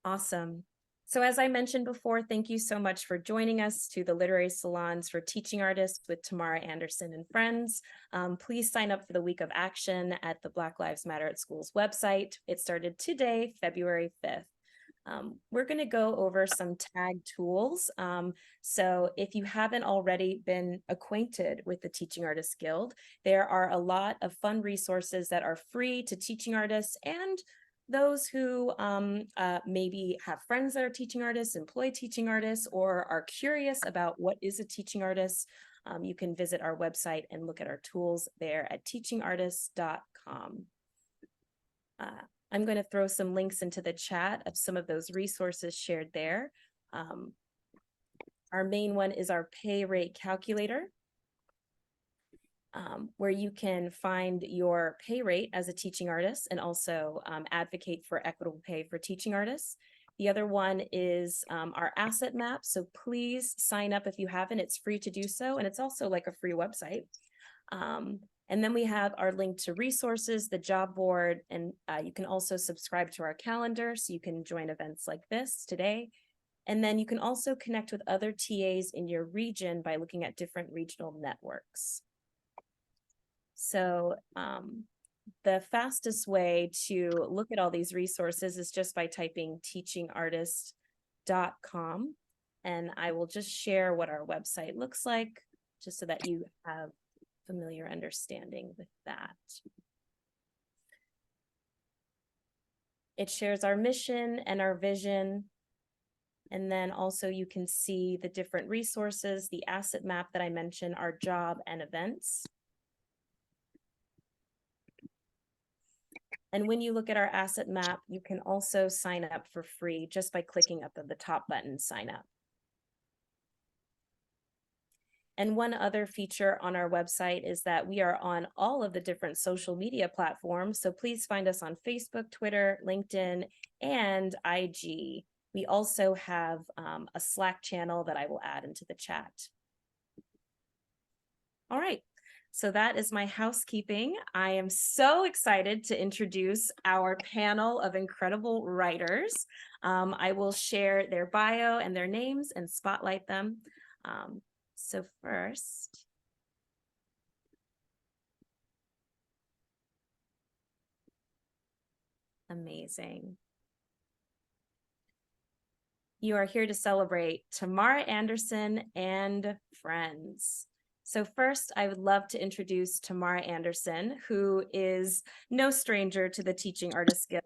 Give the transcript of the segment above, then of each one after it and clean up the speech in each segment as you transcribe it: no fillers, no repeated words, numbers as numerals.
Awesome. So as I mentioned before, thank you so much for joining us to the Literary Salons for Teaching Artists with Tamara Anderson and friends. Please sign up for the Week of Action at the Black Lives Matter at Schools website. It started today, February 5th. We're going to go over some tag tools. So if you haven't already been acquainted with the Teaching Artists Guild, there are a lot of fun resources that are free to teaching artists and those who maybe have friends that are teaching artists, employ teaching artists, or are curious about what is a teaching artist. You can visit our website and look at our tools there at teachingartists.com. I'm going to throw some links into the chat of some of those resources shared there. Our main one is our pay rate calculator, where you can find your pay rate as a teaching artist and also advocate for equitable pay for teaching artists. The other one is our asset map. So please sign up if you haven't. It's free to do so. And it's also like a free website. And then we have our link to resources, the job board, and you can also subscribe to our calendar so you can join events like this today. And then you can also connect with other TAs in your region by looking at different regional networks. So the fastest way to look at all these resources is just by typing teachingartist.com. And I will just share what our website looks like, just so that you have familiar understanding with that. It shares our mission and our vision. And then also you can see the different resources, the asset map that I mentioned, our job and events. And when you look at our asset map, you can also sign up for free just by clicking up at the top button, sign up. And one other feature on our website is that we are on all of the different social media platforms. So please find us on Facebook, Twitter, LinkedIn, and IG. We also have a Slack channel that I will add into the chat. All right. So that is my housekeeping. I am so excited to introduce our panel of incredible writers. I will share their bio and their names and spotlight them. So first, amazing. You are here to celebrate Tamara Anderson and friends. So first, I would love to introduce Tamara Anderson, who is no stranger to the Teaching Artists Guild.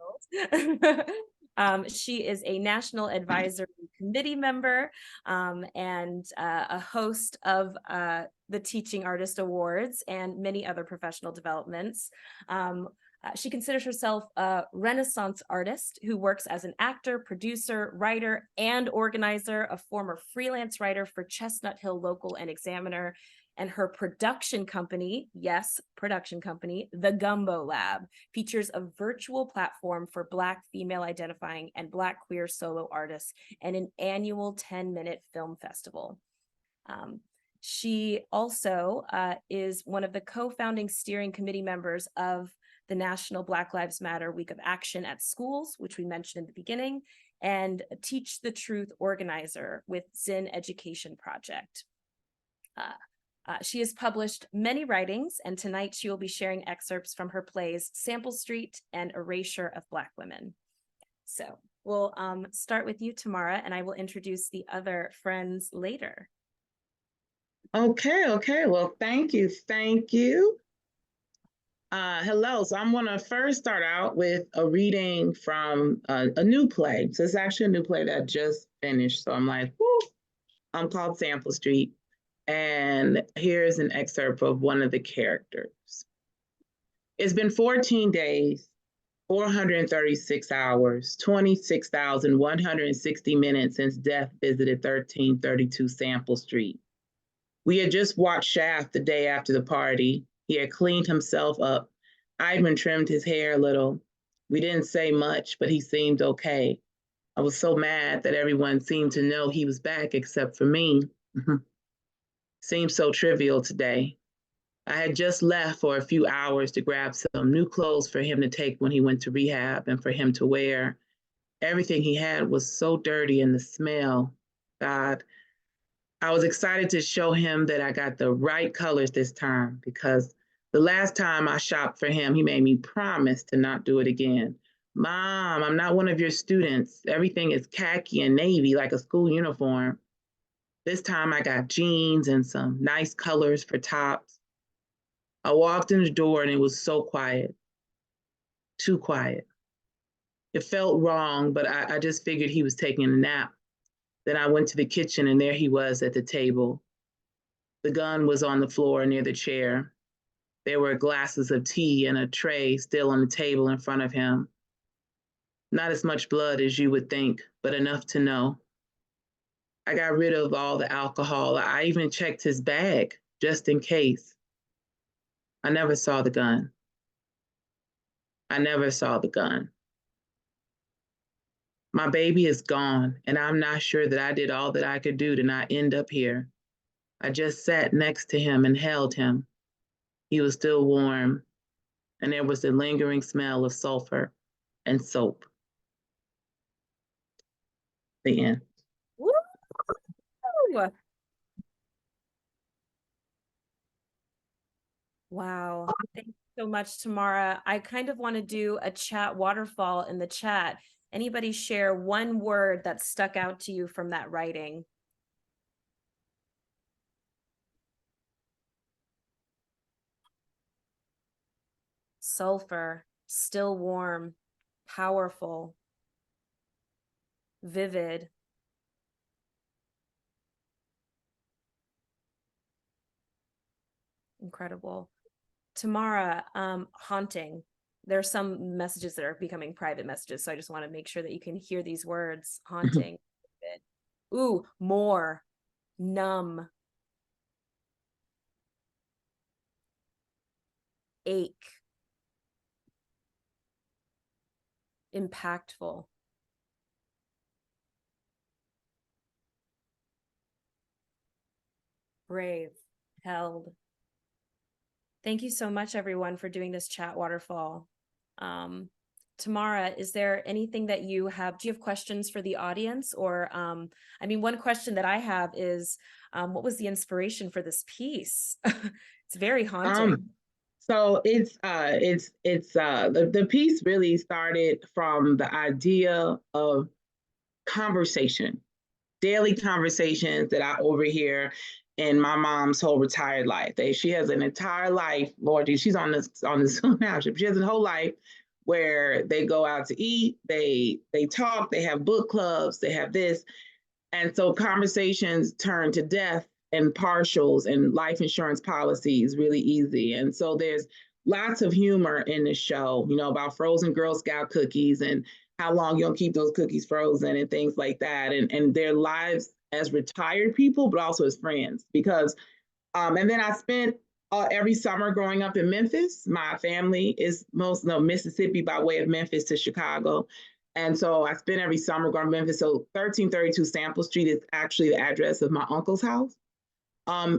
She is a National Advisory Committee member and a host of the Teaching Artist Awards and many other professional developments. She considers herself a Renaissance artist who works as an actor, producer, writer, and organizer, a former freelance writer for Chestnut Hill Local and Examiner, and her production company, yes, production company, the Gumbo Lab, features a virtual platform for Black female identifying and Black queer solo artists and an annual 10-minute film festival. She also is one of the co-founding steering committee members of the National Black Lives Matter Week of Action at Schools, which we mentioned in the beginning, and Teach the Truth organizer with Zinn Education Project. She has published many writings, and tonight she will be sharing excerpts from her plays Sample Street and Erasure of Black Women. So we'll start with you, Tamara, and I will introduce the other friends later. Okay. Well, thank you. Hello. So I'm going to first start out with a reading from a new play. So it's actually a new play that just finished. So I'm like, whoo, called Sample Street. And here's an excerpt of one of the characters. It's been 14 days, 436 hours, 26,160 minutes since Death visited 1332 Sample Street. We had just watched Shaft the day after the party. He had cleaned himself up. Ivan trimmed his hair a little. We didn't say much, but he seemed okay. I was so mad that everyone seemed to know he was back except for me. Seemed so trivial today. I had just left for a few hours to grab some new clothes for him to take when he went to rehab and for him to wear. everything he had was so dirty, and the smell, God. I was excited to show him that I got the right colors this time, because the last time I shopped for him, he made me promise to not do it again. Mom, I'm not one of your students. Everything is khaki and navy like a school uniform. This time I got jeans and some nice colors for tops. I walked in the door and it was so quiet, too quiet. It felt wrong, but I just figured he was taking a nap. Then I went to the kitchen and there he was at the table. The gun was on the floor near the chair. There were glasses of tea and a tray still on the table in front of him. Not as much blood as you would think, but enough to know. I got rid of all the alcohol. I even checked his bag just in case. I never saw the gun. I never saw the gun. My baby is gone, and I'm not sure that I did all that I could do to not end up here. I just sat next to him and held him. He was still warm, and there was the lingering smell of sulfur and soap. The end. Woo! Wow. Thank you so much, Tamara. I kind of want to do a chat waterfall in the chat. Anybody share one word that stuck out to you from that writing? Sulfur, still warm, powerful, vivid. Incredible. Tamara, haunting. There are some messages that are becoming private messages, so I just want to make sure that you can hear these words. Haunting. Ooh, more. Numb. Ache. Impactful. Brave. Held. Thank you so much, everyone, for doing this chat waterfall. Tamara, is there anything that you have? Do you have questions for the audience? Or, I mean, one question that I have is, what was the inspiration for this piece? It's very haunting. So the piece really started from the idea of conversation, daily conversations that I overhear in my mom's whole retired life. She has an entire life, Lord, she's on the Zoom now. She has a whole life where they go out to eat, they talk, they have book clubs, they have this. And so conversations turn to death and partials and life insurance policies really easy. And so there's lots of humor in the show, about frozen Girl Scout cookies and how long you'll keep those cookies frozen and things like that. And their lives as retired people, but also as friends. Because, and then I spent every summer growing up in Memphis. My family is Mississippi by way of Memphis to Chicago. And so I spent every summer going to Memphis. So 1332 Sample Street is actually the address of my uncle's house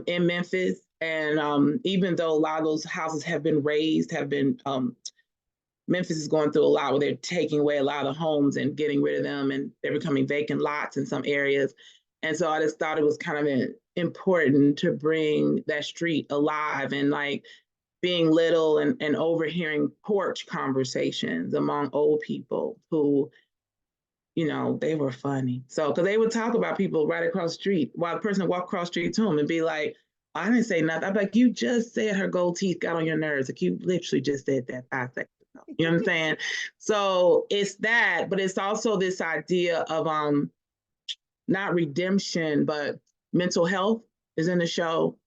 in Memphis. And even though a lot of those houses have been razed, Memphis is going through a lot where they're taking away a lot of homes and getting rid of them, and they're becoming vacant lots in some areas. And so I just thought it was kind of important to bring that street alive, and like being little and overhearing porch conversations among old people who, they were funny. So, because they would talk about people right across the street while the person walked across the street to them and be like, I didn't say nothing. I'm like, you just said her gold teeth got on your nerves. Like, you literally just said that 5 seconds ago. You know what I'm saying? So it's that, but it's also this idea of not redemption, but mental health is in the show.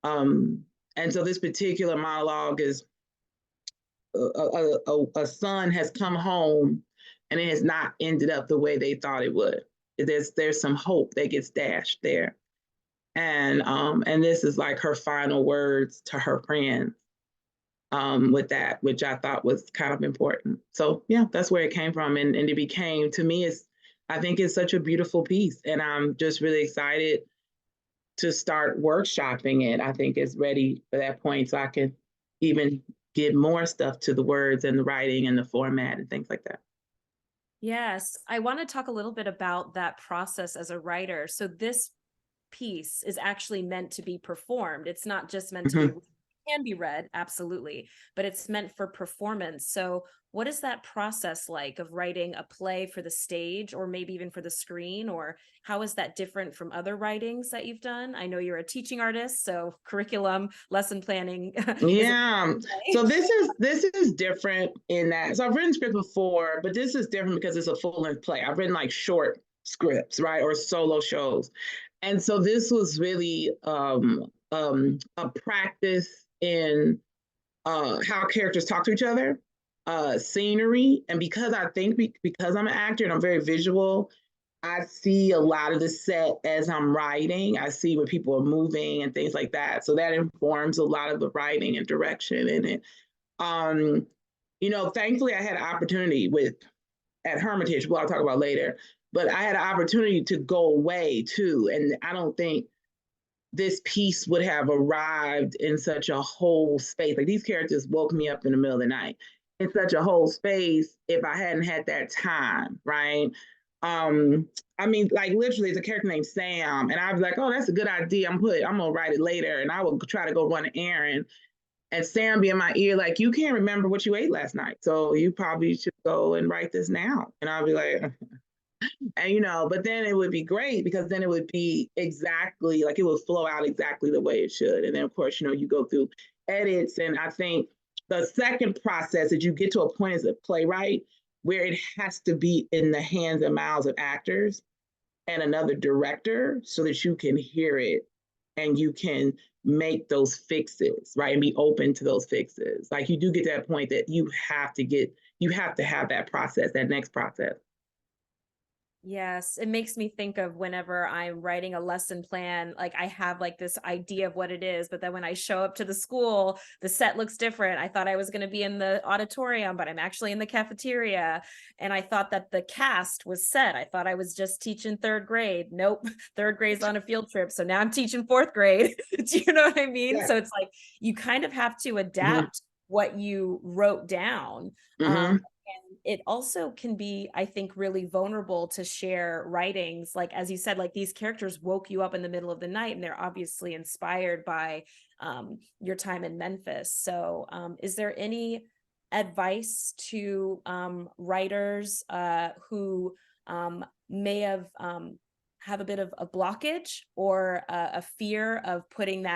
And so this particular monologue is a son has come home and it has not ended up the way they thought it would. There's some hope that gets dashed there. And this is like her final words to her friends with that, which I thought was kind of important. So yeah, that's where it came from. And it became, to me, I think it's such a beautiful piece. And I'm just really excited to start workshopping it. I think it's ready for that point, so I can even give more stuff to the words and the writing and the format and things like that. Yes, I want to talk a little bit about that process as a writer. So this piece is actually meant to be performed. It's not just meant to be, Mhm. can be read, absolutely, but it's meant for performance. So what is that process like of writing a play for the stage or maybe even for the screen? Or how is that different from other writings that you've done? I know you're a teaching artist, so curriculum, lesson planning is a Yeah. play. So this is different in that. So I've written scripts before, but this is different because it's a full-length play. I've written like short scripts, right? Or solo shows. And so this was really a practice in how characters talk to each other, scenery. And because I think because I'm an actor and I'm very visual, I see a lot of the set as I'm writing. I see where people are moving and things like that. So that informs a lot of the writing and direction in it. Um, thankfully I had an opportunity with at Hermitage, what I'll talk about later, but I had an opportunity to go away too. And I don't think this piece would have arrived in such a whole space. Like these characters woke me up in the middle of the night in such a whole space if I hadn't had that time, right? Um, I mean, like literally, it's a character named Sam, and I was like, "Oh, that's a good idea. I'm gonna write it later." And I would try to go run an errand, and Sam be in my ear, like, "You can't remember what you ate last night, so you probably should go and write this now." And I'll be like, and but then it would be great because then it would be exactly like it would flow out exactly the way it should. And then of course, you go through edits. And I think the second process is you get to a point as a playwright where it has to be in the hands and mouths of actors and another director so that you can hear it and you can make those fixes, right? And be open to those fixes. Like you do get to that point that you have to have that process, that next process. Yes, it makes me think of whenever I'm writing a lesson plan, like I have like this idea of what it is, but then when I show up to the school, the set looks different. I thought I was going to be in the auditorium, but I'm actually in the cafeteria. And I thought that the cast was set. I thought I was just teaching third grade. Nope, third grade's on a field trip. So now I'm teaching fourth grade. Do you know what I mean? Yeah. So it's like you kind of have to Mm-hmm. adapt what you wrote down. Mm-hmm. And it also can be, I think, really vulnerable to share writings. Like, as you said, like these characters woke you up in the middle of the night and they're obviously inspired by your time in Memphis. So is there any advice to writers who may have a bit of a blockage or a fear of putting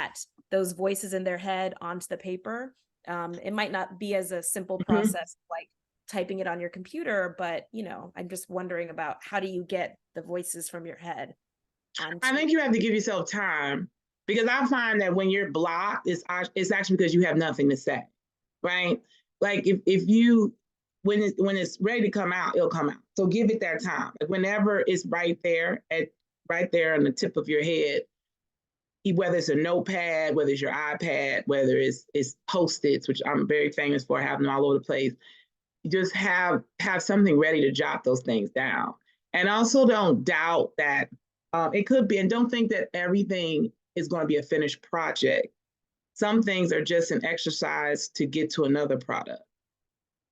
those voices in their head onto the paper? It might not be as a simple Mm-hmm. process like typing it on your computer, but I'm just wondering about how do you get the voices from your head I onto. think you have to give yourself time because I find that when you're blocked, it's actually because you have nothing to say, right? Like if you when it's ready to come out, it'll come out. So give it that time. Like whenever it's right there on the tip of your head, whether it's a notepad, whether it's your iPad, whether it's post-its, which I'm very famous for having them all over the place. You just have something ready to jot those things down. And also don't doubt that it could be, and don't think that everything is going to be a finished project. Some things are just an exercise to get to another product,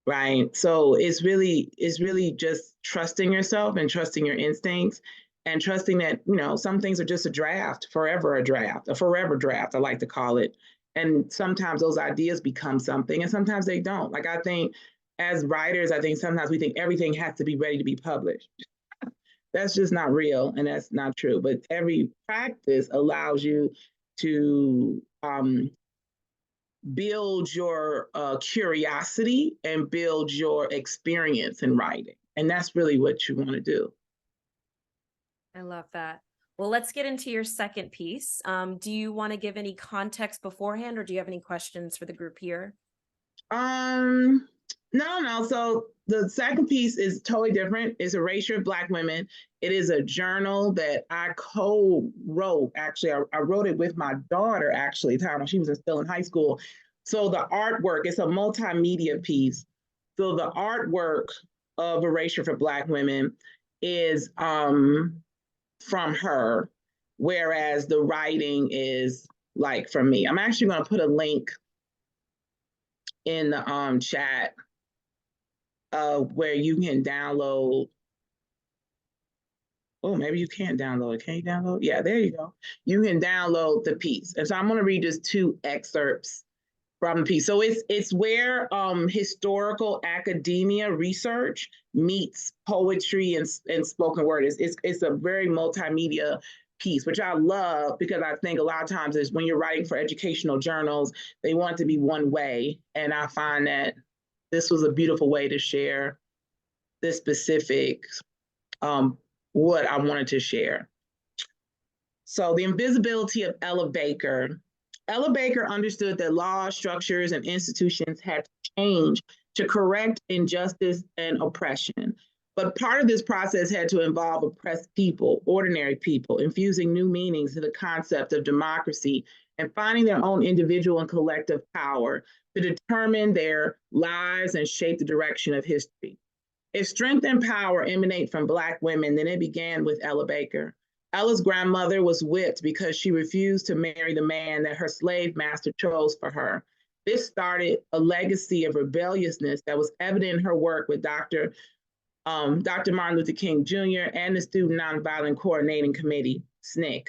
right? So it's really just trusting yourself and trusting your instincts and trusting that some things are just a draft, a forever draft, I like to call it. And sometimes those ideas become something and sometimes they don't. Like I think as writers, I think sometimes we think everything has to be ready to be published. That's just not real and that's not true. But every practice allows you to build your curiosity and build your experience in writing. And that's really what you want to do. I love that. Well, let's get into your second piece. Do you want to give any context beforehand, or do you have any questions for the group here? Um, no. So the second piece is totally different. It's Erasure of Black Women. It is a journal that I co-wrote. Actually, I wrote it with my daughter, actually, time when she was still in high school. So the artwork, it's a multimedia piece. So the artwork of Erasure for Black Women is from her, whereas the writing is like from me. I'm actually going to put a link in the chat where you can download. Oh, maybe you can't download it. Can you download? Yeah, there you go. You can download the piece. And so I'm going to read just two excerpts from the piece. So it's where historical academia research meets poetry and spoken word. It's a very multimedia piece, which I love because I think a lot of times is when you're writing for educational journals, they want it to be one way. And I find that this was a beautiful way to share this specific what I wanted to share. So the invisibility of Ella Baker. Ella Baker understood that laws, structures, and institutions had to change to correct injustice and oppression. But part of this process had to involve oppressed people, ordinary people, infusing new meanings to the concept of democracy and finding their own individual and collective power to determine their lives and shape the direction of history. If strength and power emanate from Black women, then it began with Ella Baker. Ella's grandmother was whipped because she refused to marry the man that her slave master chose for her. This started a legacy of rebelliousness that was evident in her work with Dr. Martin Luther King Jr. and the Student Nonviolent Coordinating Committee, SNCC.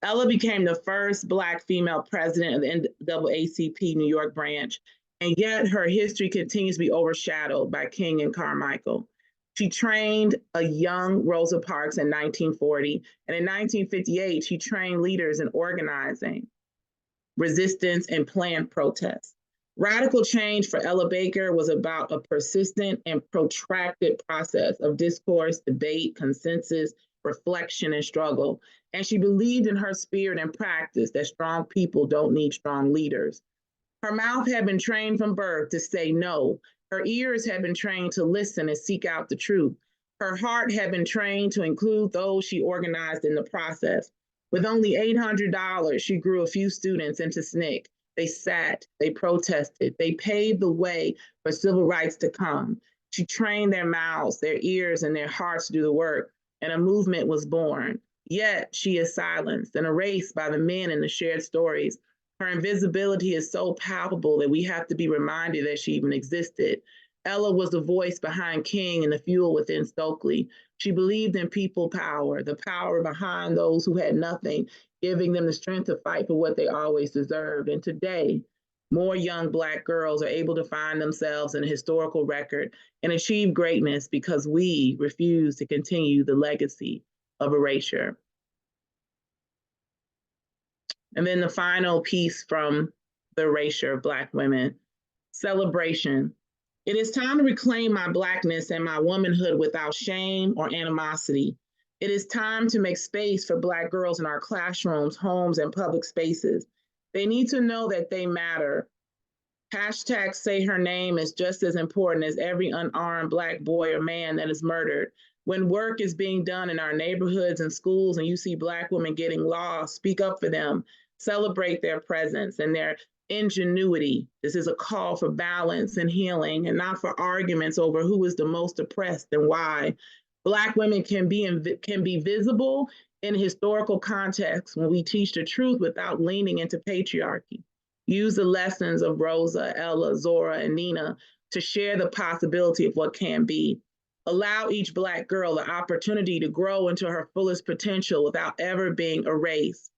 Ella became the first Black female president of the NAACP New York branch, and yet her history continues to be overshadowed by King and Carmichael. She trained a young Rosa Parks in 1940, and in 1958, she trained leaders in organizing, resistance, and planned protests. Radical change for Ella Baker was about a persistent and protracted process of discourse, debate, consensus, reflection, and struggle. And she believed in her spirit and practice that strong people don't need strong leaders. Her mouth had been trained from birth to say no. Her ears had been trained to listen and seek out the truth. Her heart had been trained to include those she organized in the process. With only $800, she grew a few students into SNCC. They sat, they protested, they paved the way for civil rights to come. She trained their mouths, their ears, and their hearts to do the work, and a movement was born. Yet she is silenced and erased by the men in the shared stories. Her invisibility is so palpable that we have to be reminded that she even existed. Ella was the voice behind King and the fuel within Stokely. She believed in people power, the power behind those who had nothing, giving them the strength to fight for what they always deserved. And today, more young Black girls are able to find themselves in a historical record and achieve greatness because we refuse to continue the legacy of erasure. And then the final piece from the erasure of Black women, celebration. It is time to reclaim my Blackness and my womanhood without shame or animosity. It is time to make space for Black girls in our classrooms, homes, and public spaces. They need to know that they matter. Hashtag Say Her Name is just as important as every unarmed Black boy or man that is murdered. When work is being done in our neighborhoods and schools and you see Black women getting lost, speak up for them, celebrate their presence and their ingenuity. This is a call for balance and healing and not for arguments over who is the most oppressed and why. Black women can be visible in historical context when we teach the truth without leaning into patriarchy. Use the lessons of Rosa, Ella, Zora, and Nina to share the possibility of what can be. Allow each Black girl the opportunity to grow into her fullest potential without ever being erased.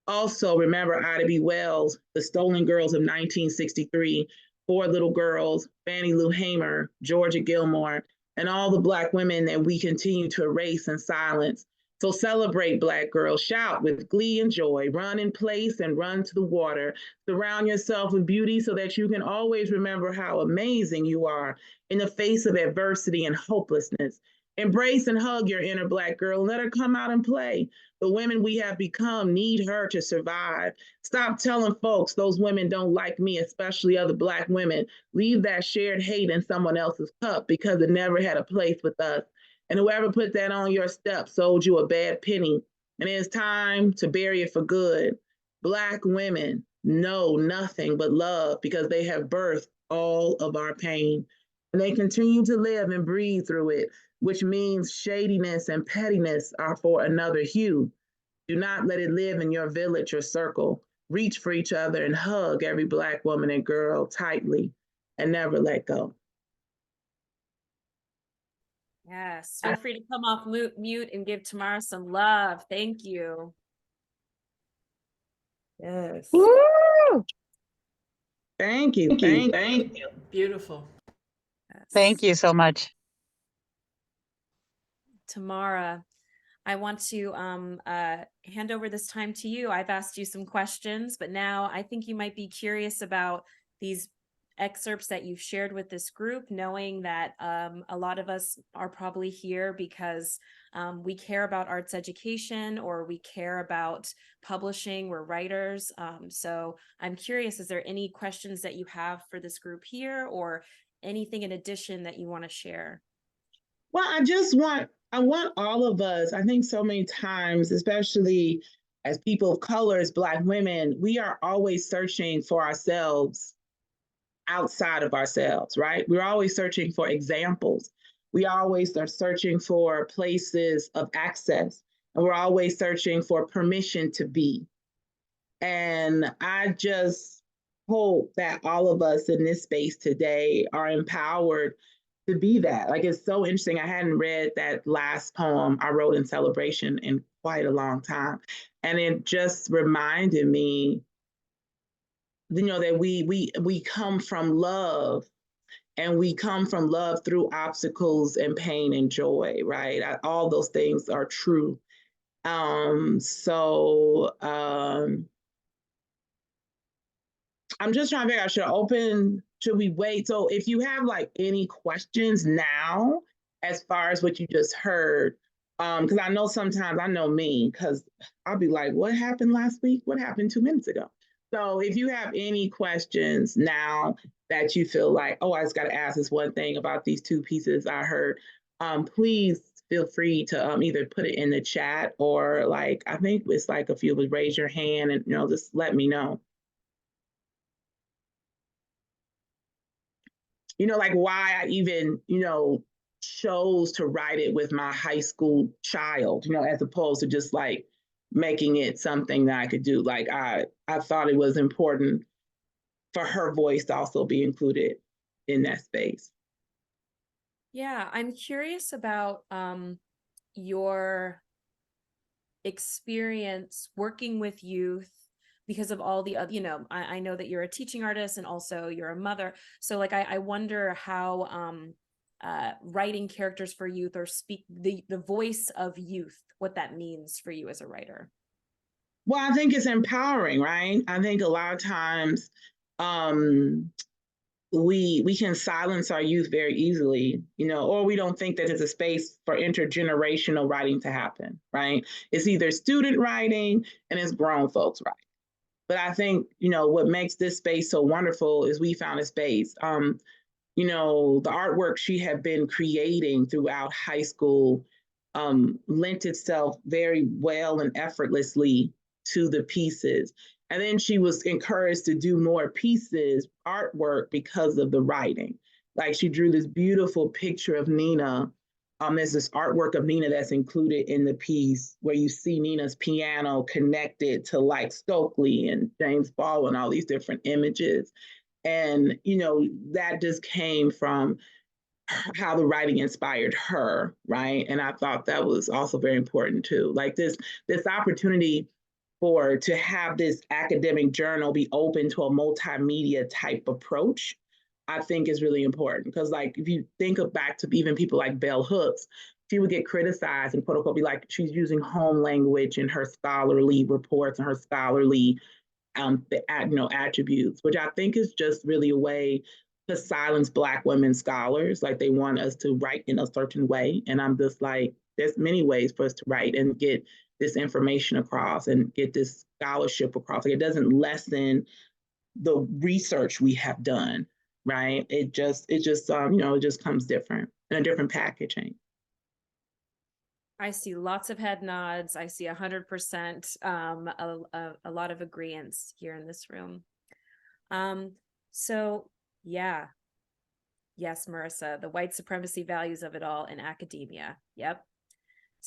Also, remember Ida B. Wells, The Stolen Girls of 1963, Four Little Girls, Fannie Lou Hamer, Georgia Gilmore, and all the Black women that we continue to erase and silence. So celebrate, Black girls, shout with glee and joy, run in place and run to the water. Surround yourself with beauty so that you can always remember how amazing you are in the face of adversity and hopelessness. Embrace and hug your inner Black girl and let her come out and play. The women we have become need her to survive. Stop telling folks those women don't like me, especially other Black women. Leave that shared hate in someone else's cup because it never had a place with us. And whoever put that on your step sold you a bad penny. And it's time to bury it for good. Black women know nothing but love because they have birthed all of our pain. And they continue to live and breathe through it, which means shadiness and pettiness are for another hue. Do not let it live in your village or circle. Reach for each other and hug every Black woman and girl tightly and never let go. Yes, feel free to come off mute and give Tamara some love. Thank you. Yes. Woo! Thank you. Thank you. Beautiful. Thank Yes. you so much. Tamara, I want to hand over this time to you. I've asked you some questions, but now I think you might be curious about these excerpts that you've shared with this group, knowing that a lot of us are probably here because we care about arts education, or we care about publishing. We're writers. So I'm curious, is there any questions that you have for this group here, or anything in addition that you want to share? Well, I want all of us, I think so many times, especially as people of color, as Black women, we are always searching for ourselves outside of ourselves, right? We're always searching for examples. We always are searching for places of access, and we're always searching for permission to be. And I just hope that all of us in this space today are empowered to be that. Like, it's so interesting. I hadn't read that last poem I wrote in celebration in quite a long time. And it just reminded me, that we come from love, and we come from love through obstacles and pain and joy, right? All those things are true. I'm just trying to figure out, should we wait? So if you have like any questions now, as far as what you just heard, because I know sometimes, I know me, because I'll be like, what happened last week? What happened 2 minutes ago? So if you have any questions now that you feel like, oh, I just got to ask this one thing about these two pieces I heard, please feel free to either put it in the chat, or like, I think it's like if you would raise your hand and, just let me know. Like why I even, chose to write it with my high school child, as opposed to just like making it something that I could do. Like I thought it was important for her voice to also be included in that space. Yeah, I'm curious about your experience working with youth, because of all the other, I know that you're a teaching artist and also you're a mother. So like, I wonder how writing characters for youth, or speak the voice of youth, what that means for you as a writer. Well, I think it's empowering, right? I think a lot of times we can silence our youth very easily, or we don't think that there's a space for intergenerational writing to happen, right? It's either student writing and it's grown folks writing. But I think, what makes this space so wonderful is we found a space. The artwork she had been creating throughout high school lent itself very well and effortlessly to the pieces. And then she was encouraged to do more pieces, artwork, because of the writing. Like, she drew this beautiful picture of Nina. There's this artwork of Nina that's included in the piece, where you see Nina's piano connected to like Stokely and James Baldwin, all these different images. And, that just came from how the writing inspired her, right? And I thought that was also very important too. Like this opportunity to have this academic journal be open to a multimedia type approach, I think is really important. Because like, if you think back to even people like Bell Hooks, she would get criticized and quote unquote be like, she's using home language in her scholarly reports and her scholarly attributes, which I think is just really a way to silence Black women scholars. Like, they want us to write in a certain way. And I'm just like, there's many ways for us to write and get this information across and get this scholarship across. Like, it doesn't lessen the research we have done, right? It just comes different in a different packaging. I see lots of head nods. I see 100%, a lot of agreeance here in this room. So yeah. Yes, Marissa, the white supremacy values of it all in academia. Yep.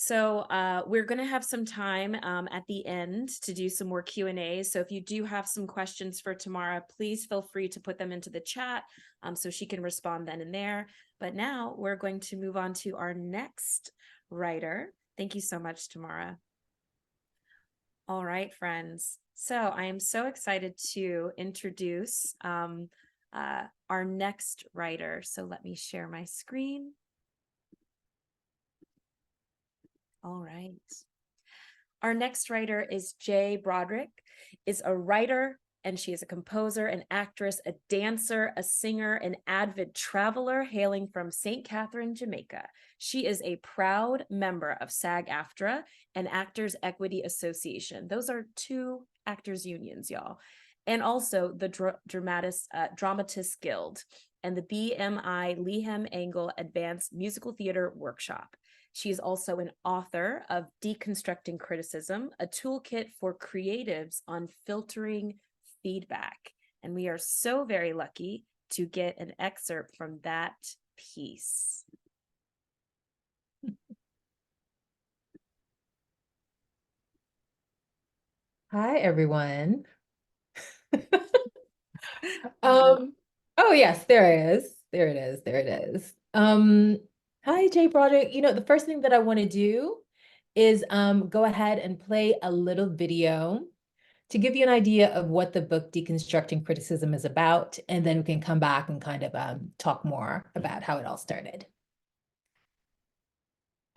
So we're going to have some time at the end to do some more Q&A. So if you do have some questions for Tamara, please feel free to put them into the chat so she can respond then and there. But now we're going to move on to our next writer. Thank you so much, Tamara. All right, friends. So I am so excited to introduce our next writer. So let me share my screen. All right. Our next writer is Jay Broderick, is a writer, and she is a composer, an actress, a dancer, a singer, an avid traveler hailing from St. Catherine, Jamaica. She is a proud member of SAG-AFTRA and Actors Equity Association. Those are two actors unions, y'all. And also the Dramatists Guild and the BMI Lehem Angle Advanced Musical Theater Workshop. She is also an author of Deconstructing Criticism, a toolkit for creatives on filtering feedback. And we are so very lucky to get an excerpt from that piece. Hi, everyone. Oh yes, there it is. There it is. There it is. Hi, Jay Broderick. You know, the first thing that I want to do is go ahead and play a little video to give you an idea of what the book Deconstructing Criticism is about, and then we can come back and kind of talk more about how it all started.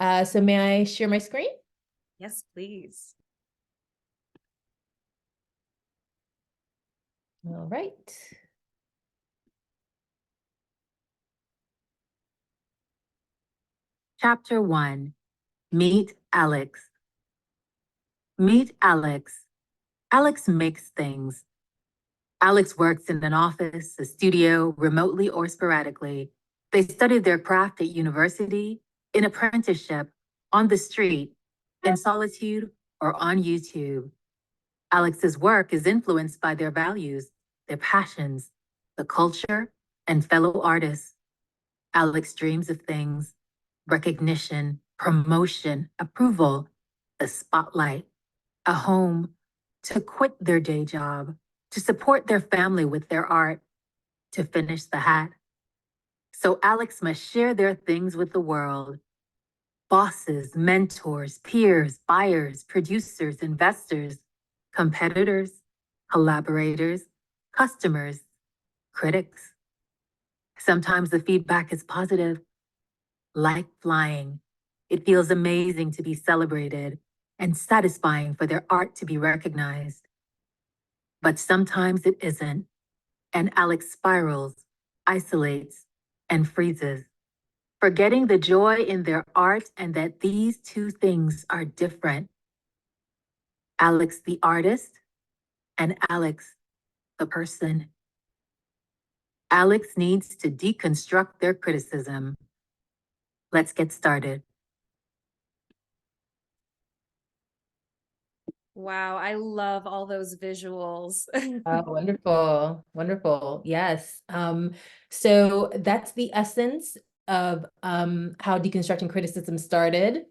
So may I share my screen? Yes, please. All right. Chapter 1, Meet Alex. Meet Alex. Alex makes things. Alex works in an office, a studio, remotely or sporadically. They studied their craft at university, in apprenticeship, on the street, in solitude, or on YouTube. Alex's work is influenced by their values, their passions, the culture, and fellow artists. Alex dreams of things: recognition, promotion, approval, the spotlight, a home, to quit their day job, to support their family with their art, to finish the hat. So Alex must share their things with the world. Bosses, mentors, peers, buyers, producers, investors, competitors, collaborators, customers, critics. Sometimes the feedback is positive. Like flying, it feels amazing to be celebrated and satisfying for their art to be recognized. But sometimes it isn't, and Alex spirals, isolates, and freezes, forgetting the joy in their art and that these two things are different. Alex the artist and Alex the person. Alex needs to deconstruct their criticism. Let's get started. Wow, I love all those visuals. Oh, wonderful, wonderful. Yes. So that's the essence of how deconstructing criticism started.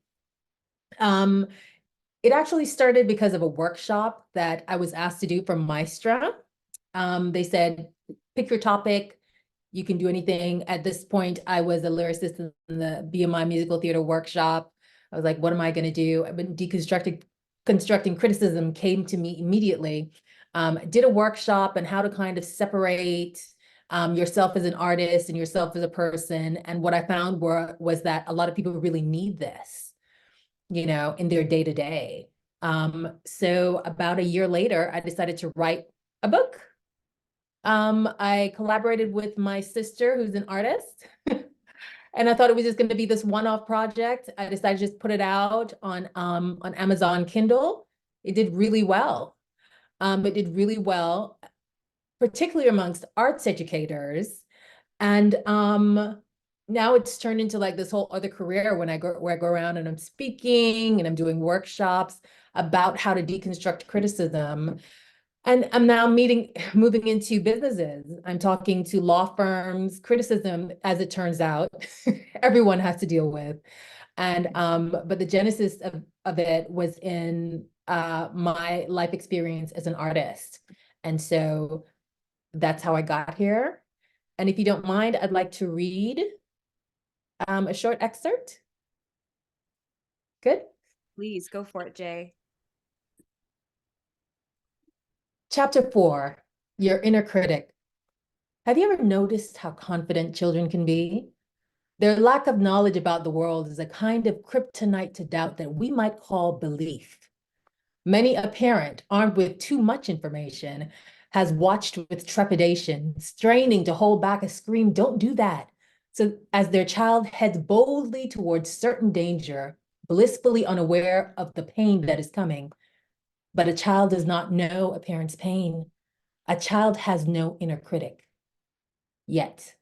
It actually started because of a workshop that I was asked to do from Maestra. They said, pick your topic. You can do anything. At this point, I was a lyricist in the BMI musical theater workshop. I was like, what am I going to do? I've been constructing criticism came to me immediately. Did a workshop on how to kind of separate yourself as an artist and yourself as a person. And what I found was that a lot of people really need this, you know, in their day-to-day. So about a year later, I decided to write a book. I collaborated with my sister, who's an artist, and I thought it was just going to be this one-off project. I decided to just put it out on Amazon Kindle. It did really well. It did really well, particularly amongst arts educators. And now it's turned into like this whole other career where I go around and I'm speaking and I'm doing workshops about how to deconstruct criticism. And I'm now moving into businesses. I'm talking to law firms. Criticism, as it turns out, everyone has to deal with. And but the genesis of it was in my life experience as an artist. And so that's how I got here. And if you don't mind, I'd like to read a short excerpt. Good. Please go for it, Jay. Chapter 4, Your Inner Critic. Have you ever noticed how confident children can be? Their lack of knowledge about the world is a kind of kryptonite to doubt that we might call belief. Many a parent, armed with too much information, has watched with trepidation, straining to hold back a scream, "Don't do that," so as their child heads boldly towards certain danger, blissfully unaware of the pain that is coming. But a child does not know a parent's pain. A child has no inner critic. Yet.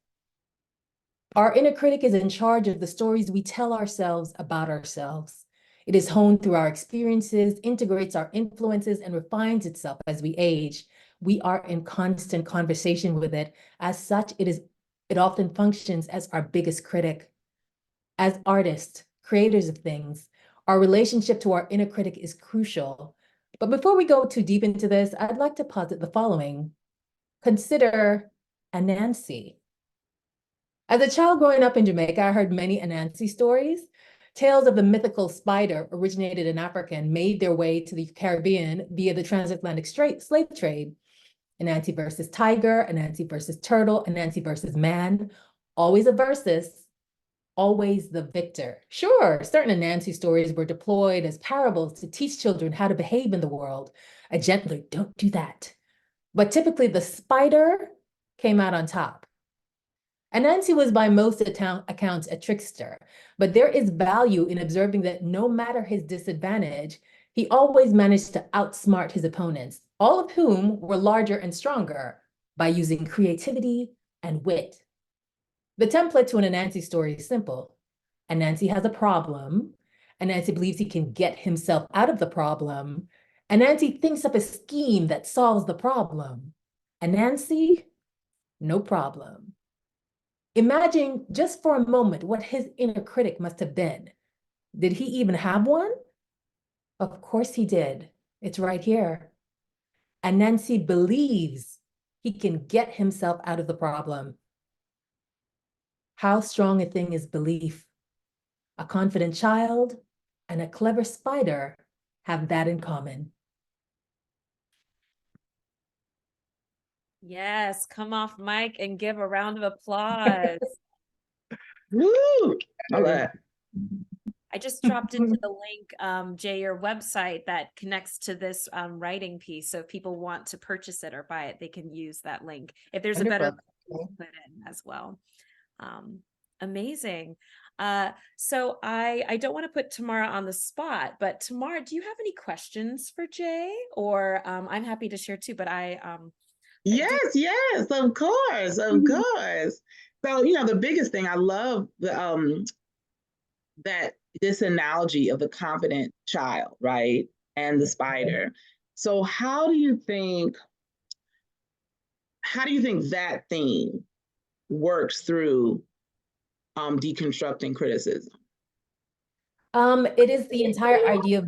Our inner critic is in charge of the stories we tell ourselves about ourselves. It is honed through our experiences, integrates our influences, and refines itself as we age. We are in constant conversation with it. As such, it often functions as our biggest critic. As artists, creators of things, our relationship to our inner critic is crucial. But before we go too deep into this, I'd like to posit the following. Consider Anansi. As a child growing up in Jamaica, I heard many Anansi stories. Tales of the mythical spider originated in Africa and made their way to the Caribbean via the transatlantic slave trade. Anansi versus tiger, Anansi versus turtle, Anansi versus man. Always a versus, always the victor. Sure, certain Anansi stories were deployed as parables to teach children how to behave in the world. A gentler, "Don't do that." But typically the spider came out on top. Anansi was by most accounts a trickster, but there is value in observing that no matter his disadvantage, he always managed to outsmart his opponents, all of whom were larger and stronger, by using creativity and wit. The template to an Anansi story is simple. Anansi has a problem. Anansi believes he can get himself out of the problem. Anansi thinks up a scheme that solves the problem. Anansi, no problem. Imagine just for a moment what his inner critic must have been. Did he even have one? Of course he did. It's right here. Anansi believes he can get himself out of the problem. How strong a thing is belief? A confident child and a clever spider have that in common. Yes, come off mic and give a round of applause. Woo! I love that. I just dropped into the link, Jay, your website that connects to this writing piece. So if people want to purchase it or buy it, they can use that link. If there's a better Wonderful. put in as well. Amazing. So I don't want to put Tamara on the spot, but Tamara, do you have any questions for Jay? Or I'm happy to share too, but Yes, of course, of course. So, the biggest thing I love that this analogy of the confident child, right? And the spider. So how do you think that theme works through deconstructing criticism? It is the entire idea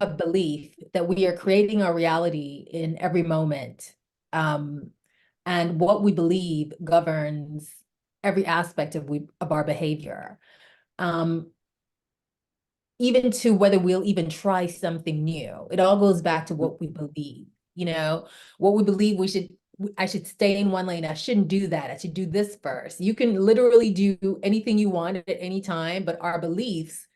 of belief that we are creating our reality in every moment. And what we believe governs every aspect of our behavior. Even to whether we'll even try something new. It all goes back to what we believe, what we believe I should stay in one lane. I shouldn't do that. I should do this first. You can literally do anything you want at any time, but our beliefs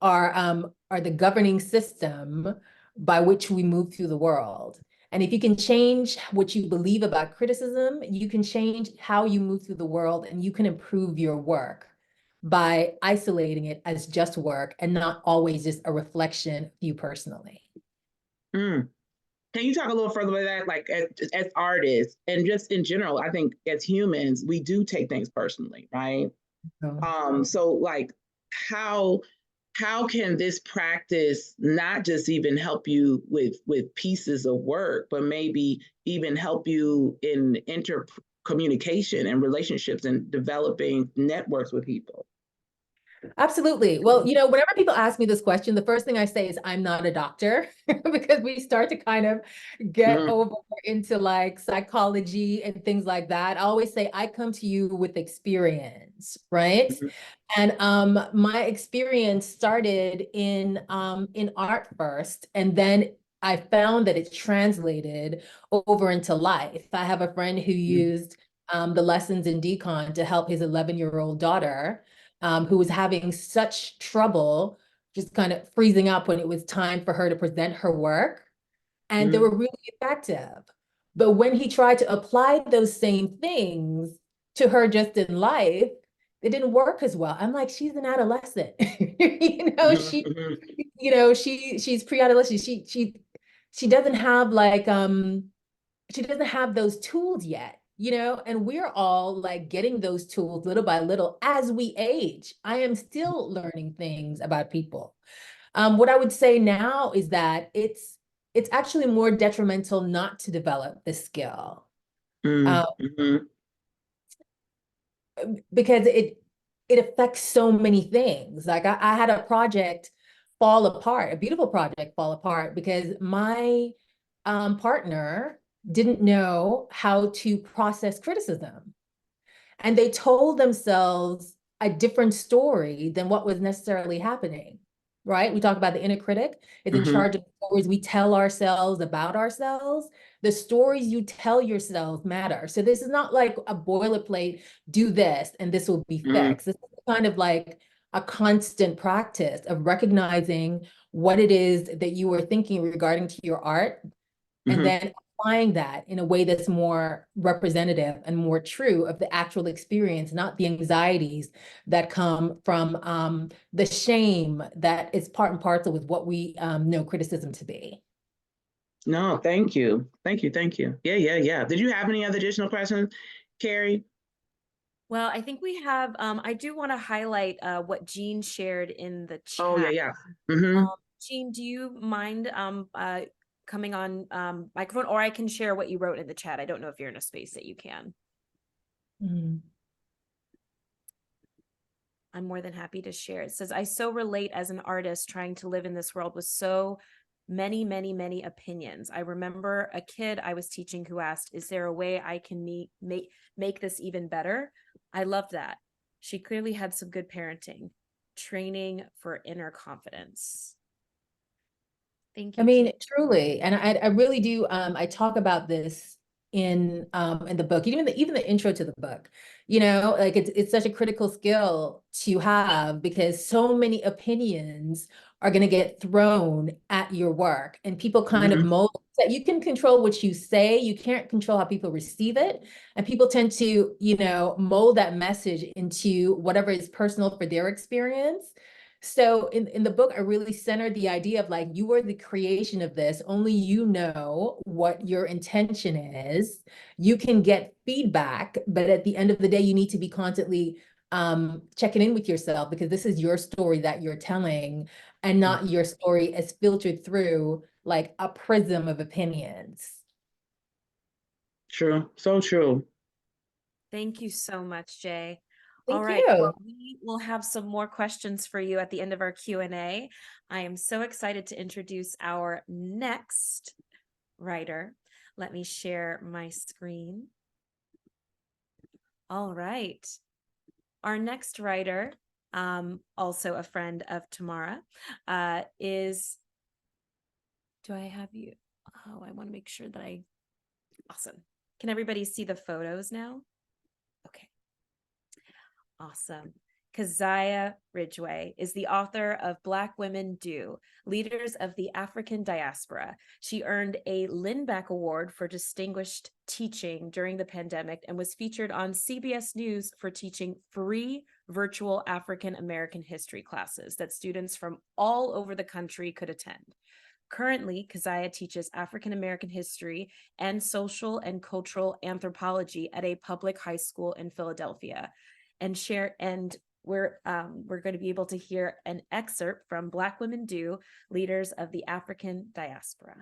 are the governing system by which we move through the world. And if you can change what you believe about criticism, you can change how you move through the world, and you can improve your work by isolating it as just work and not always just a reflection of you personally. Can you talk a little further about that? Like as artists and just in general, I think as humans, we do take things personally, right? So like how can this practice not just even help you with pieces of work, but maybe even help you in communication and relationships and developing networks with people? Absolutely. Well, whenever people ask me this question, the first thing I say is I'm not a doctor because we start to kind of get Mhm, over into like psychology and things like that. I always say I come to you with experience, right? mhm, And my experience started in art first, and then I found that it translated over into life. I have a friend who mhm, used the lessons in decon to help his 11-year-old daughter who was having such trouble just kind of freezing up when it was time for her to present her work. And they mhm, were really effective. But when he tried to apply those same things to her just in life, it didn't work as well. I'm like, she's an adolescent. you know, mhm, she, mhm. she's pre-adolescent. She doesn't have like she doesn't have those tools yet, and we're all like getting those tools little by little as we age. I am still learning things about people. What I would say now is that it's actually more detrimental not to develop this skill Mm, uh, mhm, because it affects so many things. Like I had a project fall apart, a beautiful project fall apart because my partner didn't know how to process criticism. And they told themselves a different story than what was necessarily happening, right? We talk about the inner critic is in mhm, charge of the stories we tell ourselves about ourselves. The stories you tell yourselves matter. So this is not like a boilerplate, do this and this will be mhm, fixed. This is kind of like a constant practice of recognizing what it is that you are thinking regarding to your art and mhm. then applying that in a way that's more representative and more true of the actual experience, not the anxieties that come from the shame that is part and parcel with what we know criticism to be. No, thank you. Thank you. Thank you. Yeah, yeah, yeah. Did you have any other additional questions, Carrie? Well, I think we have, I do want to highlight what Jean shared in the Oh, yeah, chat. yeah. Mm-hmm. Jean, do you mind coming on microphone, or I can share what you wrote in the chat. I don't know if you're in a space that you can. Mm. I'm more than happy to share. It says, I so relate as an artist trying to live in this world with so many, many, many opinions. I remember a kid I was teaching who asked, is there a way I can make this even better? I loved that. She clearly had some good parenting, training for inner confidence. Thank I you, mean, Jean. truly, and I really do. I talk about this in the book, even the intro to the book. Like it's such a critical skill to have because so many opinions are going to get thrown at your work, and people kind of Mm-hmm. mold that. You can control what you say, you can't control how people receive it, and people tend to, mold that message into whatever is personal for their experience. So in the book, I really centered the idea of like, you are the creation of this. Only you know what your intention is. You can get feedback, but at the end of the day, you need to be constantly checking in with yourself because this is your story that you're telling and not your story as filtered through like a prism of opinions. True. So true. Thank you so much, Jay. All Thank right, you. well, we will have some more questions for you at the end of our Q&A. I am so excited to introduce our next writer. Let me share my screen. All right. Our next writer, also a friend of Tamara, is, do I have you? Oh, I want to make sure that awesome. Can everybody see the photos now? Okay. Awesome. Keziah Ridgway is the author of Black Women Do, Leaders of the African Diaspora. She earned a Lindback Award for Distinguished Teaching during the pandemic and was featured on CBS News for teaching free virtual African American history classes that students from all over the country could attend. Currently, Keziah teaches African American history and social and cultural anthropology at a public high school in Philadelphia. We're going to be able to hear an excerpt from Black Women Do, Leaders of the African Diaspora.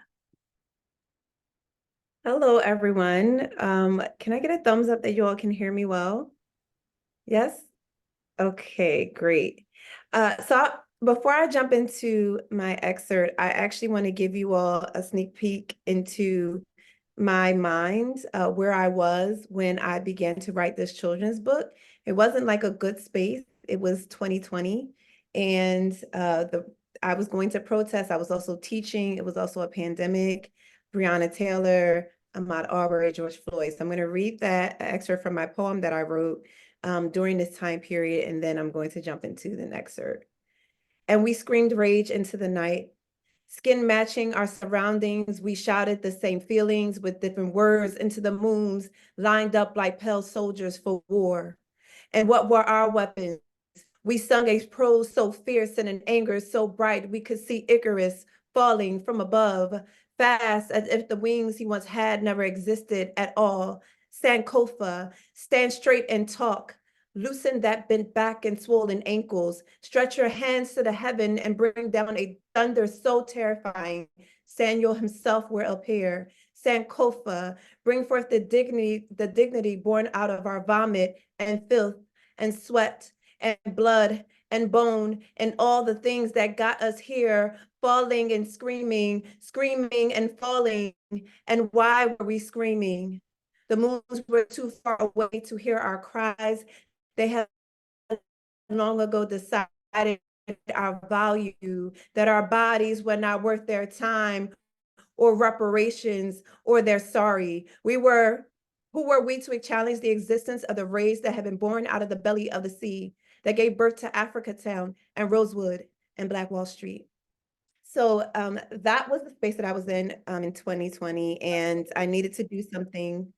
Hello, everyone. Can I get a thumbs up that you all can hear me well? Yes? Okay, great. Before I jump into my excerpt, I actually want to give you all a sneak peek into my mind, where I was when I began to write this children's book. It wasn't like a good space. It was 2020, and I was going to protest. I was also teaching. It was also a pandemic. Breonna Taylor, Ahmaud Arbery, George Floyd. So I'm going to read that excerpt from my poem that I wrote during this time period, and then I'm going to jump into the excerpt. And we screamed rage into the night. Skin matching our surroundings, we shouted the same feelings with different words into the moons, lined up like pale soldiers for war. And what were our weapons? We sung a prose so fierce and an anger so bright we could see Icarus falling from above, fast as if the wings he once had never existed at all. Sankofa, stand straight and talk. Loosen that bent back and swollen ankles. Stretch your hands to the heaven and bring down a thunder so terrifying. Samuel himself will appear. Sankofa, bring forth the dignity born out of our vomit and filth and sweat and blood and bone and all the things that got us here, falling and screaming, screaming and falling. And why were we screaming? The moons were too far away to hear our cries. They had long ago decided our value, that our bodies were not worth their time or reparations or their sorry. Who were we to challenge the existence of the race that had been born out of the belly of the sea, that gave birth to Africa Town and Rosewood and Black Wall Street? So that was the space that I was in 2020, and I needed to do something.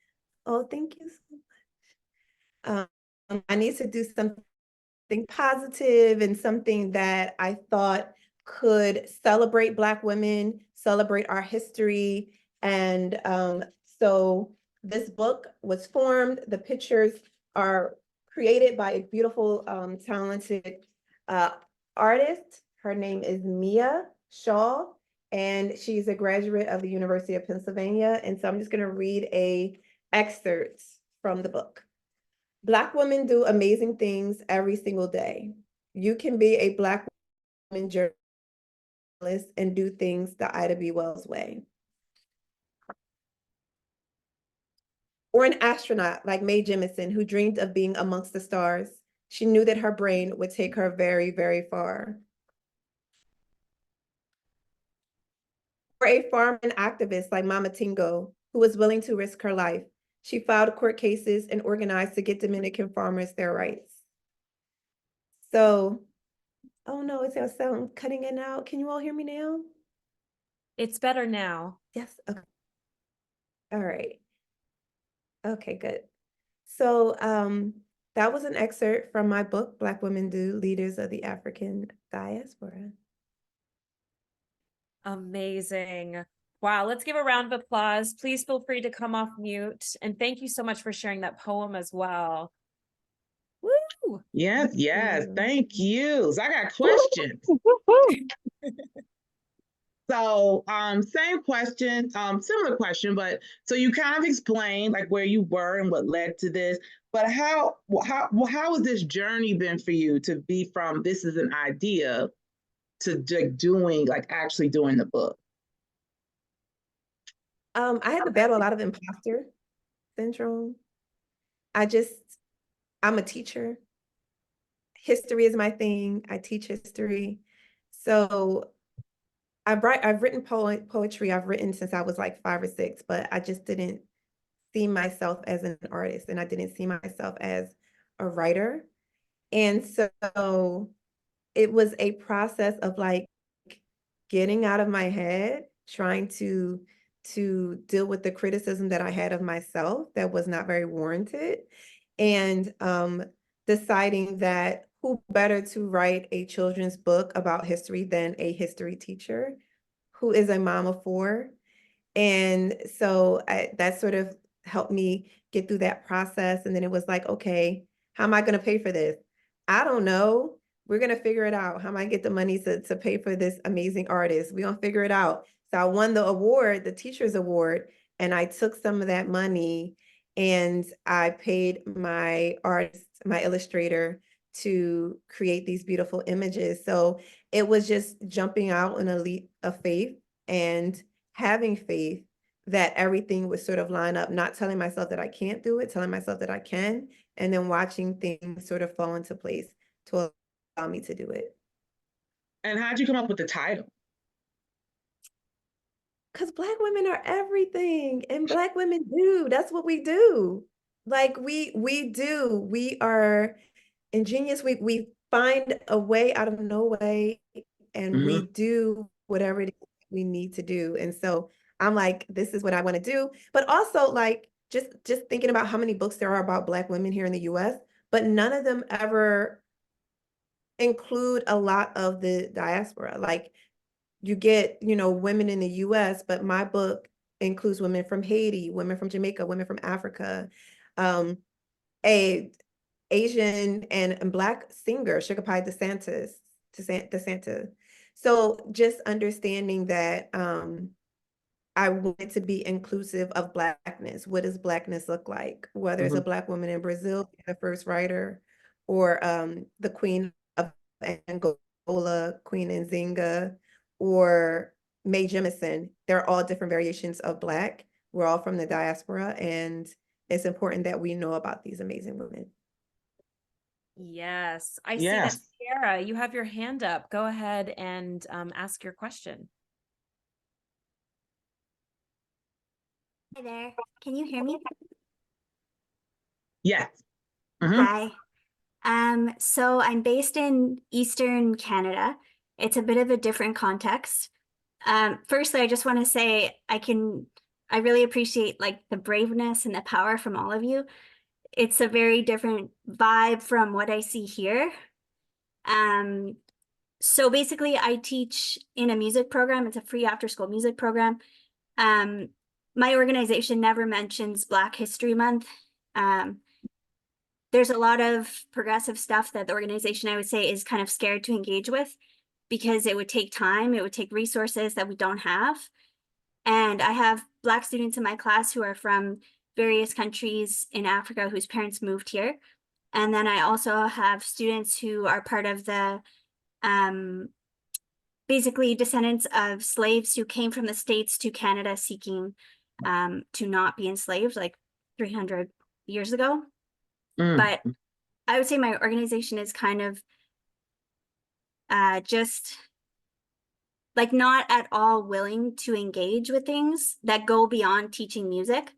Oh, thank you so much. I needed to do something positive and something that I thought could celebrate Black women, celebrate our history. And so this book was formed. The pictures are created by a beautiful, talented artist. Her name is Mia Shaw, and she's a graduate of the University of Pennsylvania. And so I'm just going to read a excerpt from the book. Black women do amazing things every single day. You can be a Black woman journalist and do things the Ida B. Wells way. Or an astronaut like Mae Jemison, who dreamed of being amongst the stars. She knew that her brain would take her very, very far. Or a farm and activist like Mama Tingo, who was willing to risk her life. She filed court cases and organized to get Dominican farmers their rights. So, oh no, it's gonna sound cutting in now. Can you all hear me now? It's better now. Yes. Okay. All right. Okay, good. So that was an excerpt from my book, Black Women Do, Leaders of the African Diaspora. Amazing. Wow, let's give a round of applause. Please feel free to come off mute. And thank you so much for sharing that poem as well. Woo! Yes, thank you. So I got questions. So same question, similar question, but so you kind of explained like where you were and what led to this, but how has this journey been for you to be from this is an idea to doing, like actually doing the book? I had to battle a lot of imposter syndrome. I'm a teacher. History is my thing. I teach history. So I've written poetry. I've written since I was like 5 or 6, but I just didn't see myself as an artist, and I didn't see myself as a writer. And so it was a process of like getting out of my head, trying to deal with the criticism that I had of myself that was not very warranted, and deciding that who better to write a children's book about history than a history teacher who is a mom of 4. And so that sort of helped me get through that process. And then it was like, okay, how am I going to pay for this? I don't know. We're going to figure it out. How am I going to get the money to pay for this amazing artist? We're going to figure it out. So I won the award, the teacher's award, and I took some of that money and I paid my artist, my illustrator, to create these beautiful images. So it was just jumping out in a leap of faith and having faith that everything would sort of line up, not telling myself that I can't do it, telling myself that I can, and then watching things sort of fall into place to allow me to do it. And how'd you come up with the title? Because Black women are everything, and Black women do. That's what we do. Like we do. We are ingenious. We find a way out of no way, and we do whatever it is we need to do. And so I'm like, this is what I want to do. But also, like, just thinking about how many books there are about Black women here in the US, but none of them ever include a lot of the diaspora. Like, you get, you know, women in the US, but my book includes women from Haiti, women from Jamaica, women from Africa, a Asian and Black singer, Sugar Pie DeSanta. So just understanding that I wanted to be inclusive of Blackness. What does Blackness look like? Whether it's a Black woman in Brazil, the first writer, or the Queen of Angola, Queen Nzinga, or Mae Jemison. They're all different variations of Black. We're all from the diaspora, and it's important that we know about these amazing women. Yes, I see that, Sarah, you have your hand up. Go ahead and ask your question. Hi there. Can you hear me? Yes. Hi. So I'm based in Eastern Canada. It's a bit of a different context. Firstly, I just want to say I really appreciate like the braveness and the power from all of you. It's a very different vibe from what I see here. So basically I teach in a music program. It's a free after school music program. My organization never mentions Black History Month. There's a lot of progressive stuff that the organization, I would say, is kind of scared to engage with because it would take time, it would take resources that we don't have. And I have Black students in my class who are from various countries in Africa whose parents moved here. And then I also have students who are part of the basically descendants of slaves who came from the States to Canada seeking to not be enslaved like 300 years ago. But I would say my organization is kind of just like not at all willing to engage with things that go beyond teaching music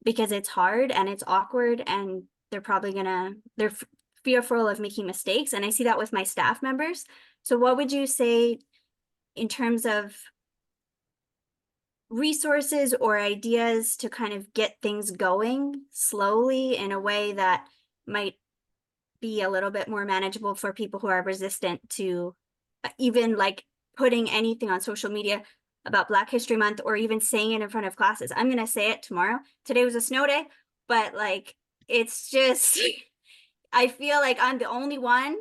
because it's hard and it's awkward and they're probably they're fearful of making mistakes. And I see that with my staff members. So what would you say in terms of resources or ideas to kind of get things going slowly in a way that might be a little bit more manageable for people who are resistant to even like putting anything on social media about Black History Month or even saying it in front of classes? I'm going to say it tomorrow. Today was a snow day, but like, it's just, I feel like I'm the only one.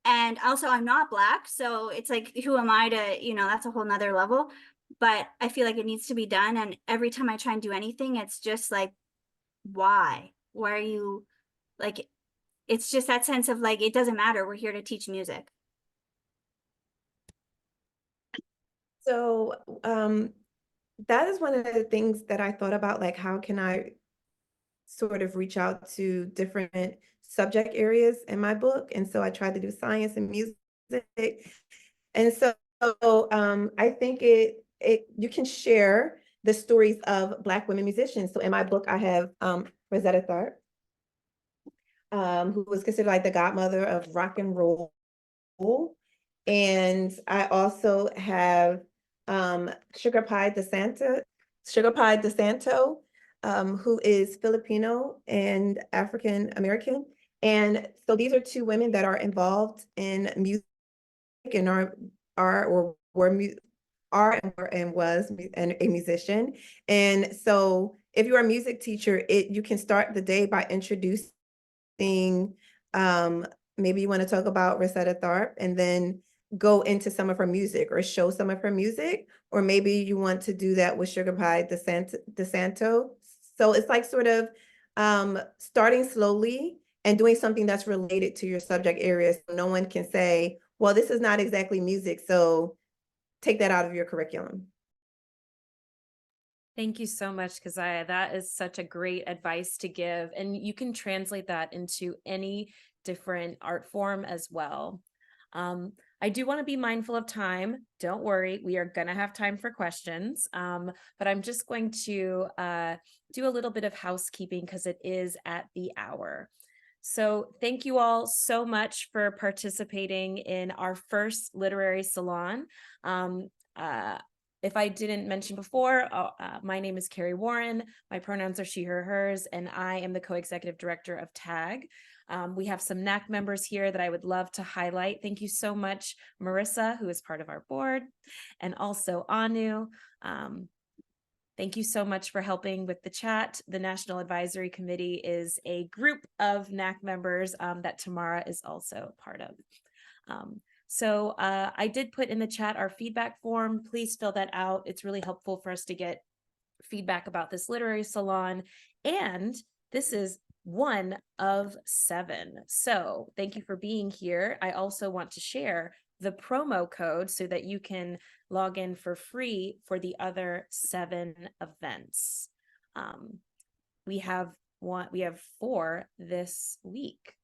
And also I'm not Black. So it's like, who am I to, you know, that's a whole nother level. But I feel like it needs to be done. And every time I try and do anything, it's just like, why? Why are you like, it's just that sense of like, it doesn't matter. We're here to teach music. So that is one of the things that I thought about, like, how can I sort of reach out to different subject areas in my book? And so I tried to do science and music. And so I think you can share the stories of Black women musicians. So in my book, I have Rosetta Tharpe, who was considered like the godmother of rock and roll. And I also have Sugar Pie DeSanto, who is Filipino and African American. And so these are two women that are involved in music and was a musician. And so if you're a music teacher, you can start the day by introducing, maybe you want to talk about Rosetta Tharpe and then go into some of her music or show some of her music, or maybe you want to do that with Sugar Pie DeSanto. So it's like sort of starting slowly and doing something that's related to your subject area. So no one can say, well, this is not exactly music, so take that out of your curriculum. Thank you so much, Keziah. That is such a great advice to give. And you can translate that into any different art form as well. I do want to be mindful of time. Don't worry, we are going to have time for questions. But I'm just going to do a little bit of housekeeping because it is at the hour. So thank you all so much for participating in our first literary salon. If I didn't mention before, my name is Carrie Warren. My pronouns are she, her, hers, and I am the co-executive director of TAG. We have some NAC members here that I would love to highlight. Thank you so much, Marissa, who is part of our board, and also Anu. Thank you so much for helping with the chat. The National Advisory Committee is a group of NAC members that Tamara is also part of. So I did put in the chat our feedback form. Please fill that out. It's really helpful for us to get feedback about this literary salon. And this is 1 of 7. So thank you for being here. I also want to share the promo code so that you can log in for free for the other 7 events. We have 4 this week.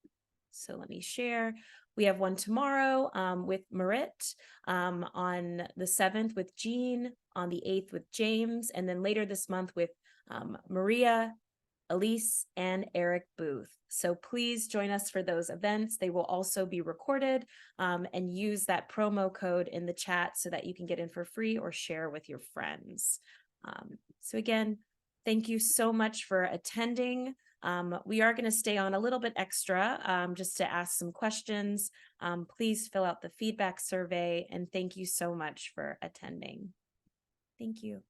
So let me share. We have one tomorrow with Marit, on the 7th with Jean, on the 8th with James, and then later this month with Maria, Elise, and Eric Booth. So please join us for those events. They will also be recorded, and use that promo code in the chat so that you can get in for free or share with your friends. So again, thank you so much for attending. We are going to stay on a little bit extra just to ask some questions. Please fill out the feedback survey, and thank you so much for attending. Thank you.